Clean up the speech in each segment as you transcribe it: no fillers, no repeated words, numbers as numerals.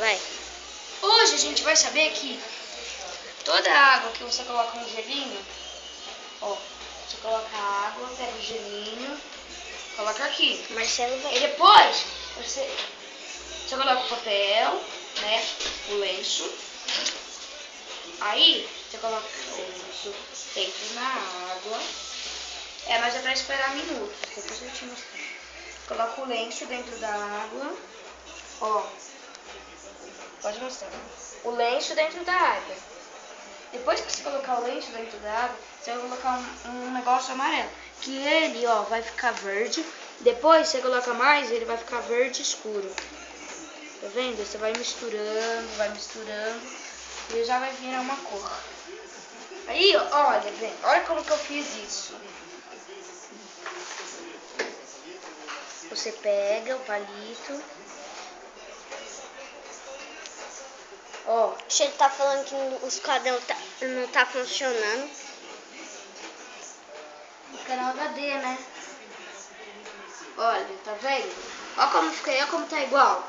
Vai. Hoje a gente vai saber que toda água que você coloca um gelinho, ó, você coloca a água, pega o gelinho, coloca aqui. Marcelo vai. E depois você coloca o papel, né, o lenço. Aí você coloca o lenço dentro na água. Mas é pra esperar minutos, depois eu te mostrar. Coloca o lenço dentro da água. Ó, pode mostrar. O lenço dentro da água. Depois que você colocar o lenço dentro da água, você vai colocar um negócio amarelo. Que ele, ó, vai ficar verde. Depois você coloca mais, ele vai ficar verde escuro. Tá vendo? Você vai misturando, e ele já vai virar uma cor. Aí, olha, vem, olha como que eu fiz isso. Você pega o palito. Ó. Ele tá falando que os quadrões não tá funcionando. O canal HD, né? Olha, tá vendo? Ó como fica, ó como tá igual.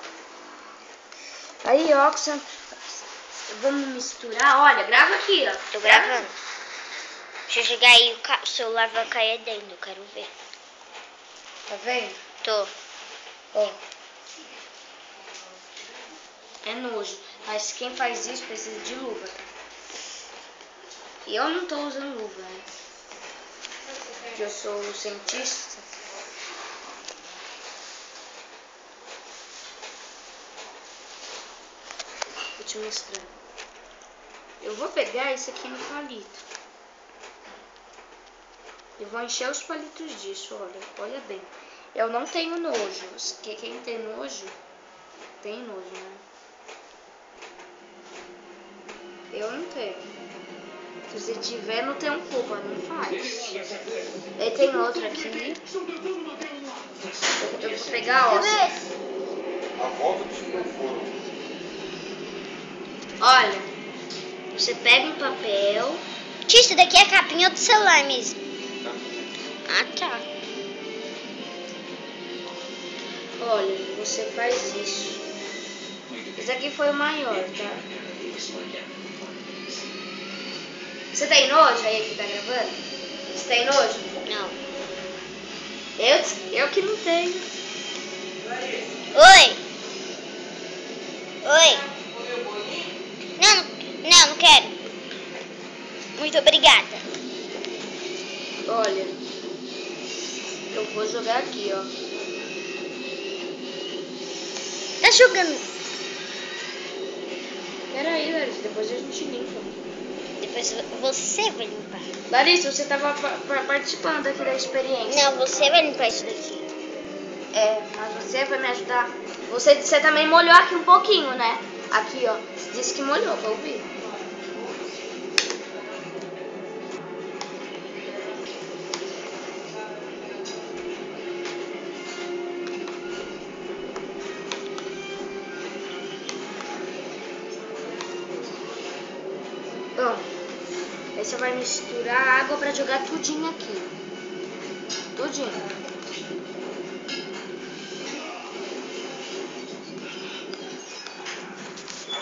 Aí, ó, vamos misturar. Olha, grava aqui, ó. Tô gravando. Deixa eu chegar aí, o celular vai cair dentro, eu quero ver. Tá vendo? Tô. Ó. É nojo. Mas quem faz isso precisa de luva, tá? E eu não tô usando luva, né? Porque eu sou cientista. Vou te mostrar. Eu vou pegar esse aqui no palito. Eu vou encher os palitos disso, olha bem. Eu não tenho nojo. Quem tem nojo, tem nojo, né? Eu não tenho. Se você tiver, não tem culpa, não faz. E tem outra aqui. Eu vou pegar, ó. A volta do seu forno. Olha, você pega um papel. Tia, isso daqui é a capinha do celular mesmo. Ah, tá. Olha, você faz isso. Esse aqui foi o maior, tá? Você tem nojo aí que tá gravando? Você tem nojo? Não. Eu que não tenho. Oi. Oi. Não quero. Muito obrigada. Olha, eu vou jogar aqui, ó. Tá jogando? Peraí, Larissa, depois a gente limpa. Depois você vai limpar. Larissa, você tava participando aqui da experiência. Não, você vai limpar isso daqui. Mas você vai me ajudar. Você também molhou aqui um pouquinho, né? Aqui, ó. Você disse que molhou, pra ouvir. Bom, aí você vai misturar a água pra jogar tudinho aqui. Tudinho.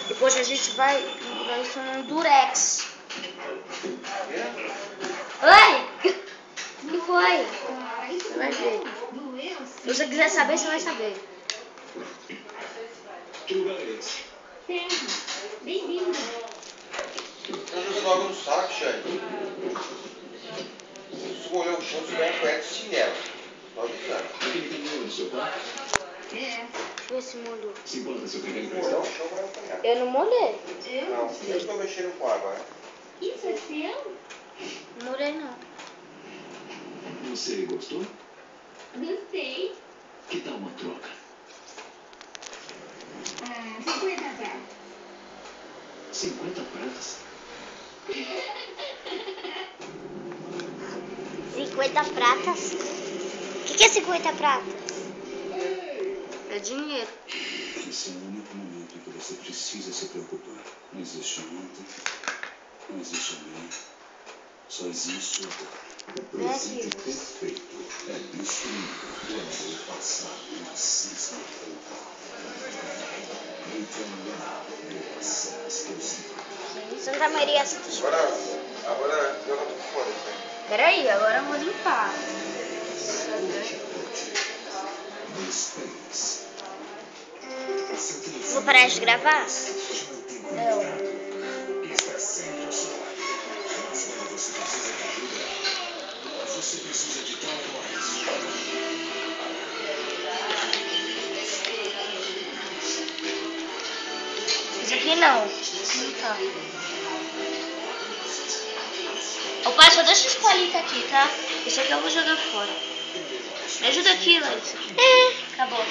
Depois a gente vai jogar isso num durex. Oi! O que foi? Você vai ver. Se você quiser saber, você vai saber. Bem-vindo. Eu jogo no saco, Xande. Se molhou o chão, você vai apertar o chinelo. Tô avisando. Aquele caminhão no seu quarto? Deixa eu ver se molhou. Se importa se eu pegar Molhou emprestado? o chão, vai apanhar. Eu não molhei. Não, eu estou mexendo com água, né? Isso é seu? Não molhei, não. Você gostou? Gostei. Que tal uma troca? 50 pratos. 50 pratas? 50 pratas? O que é 50 pratas? É dinheiro. Esse é o único momento em que você precisa se preocupar. Não existe ontem, não existe amanhã, só existe agora. O presente perfeito é destruído quando o passado insiste em voltar. Santa Maria. Agora joga tudo fora isso aí. Peraí, agora eu vou limpar. Vou parar de gravar? Não. Está sempre ao seu lado. Mas quando você precisa de ajuda, você precisa de Talkmores. Esse aqui não. Não tá. Ô pai, só deixa os palitos aqui, tá? Esse aqui eu vou jogar fora. Me ajuda aqui, Larissa. É. Acabou.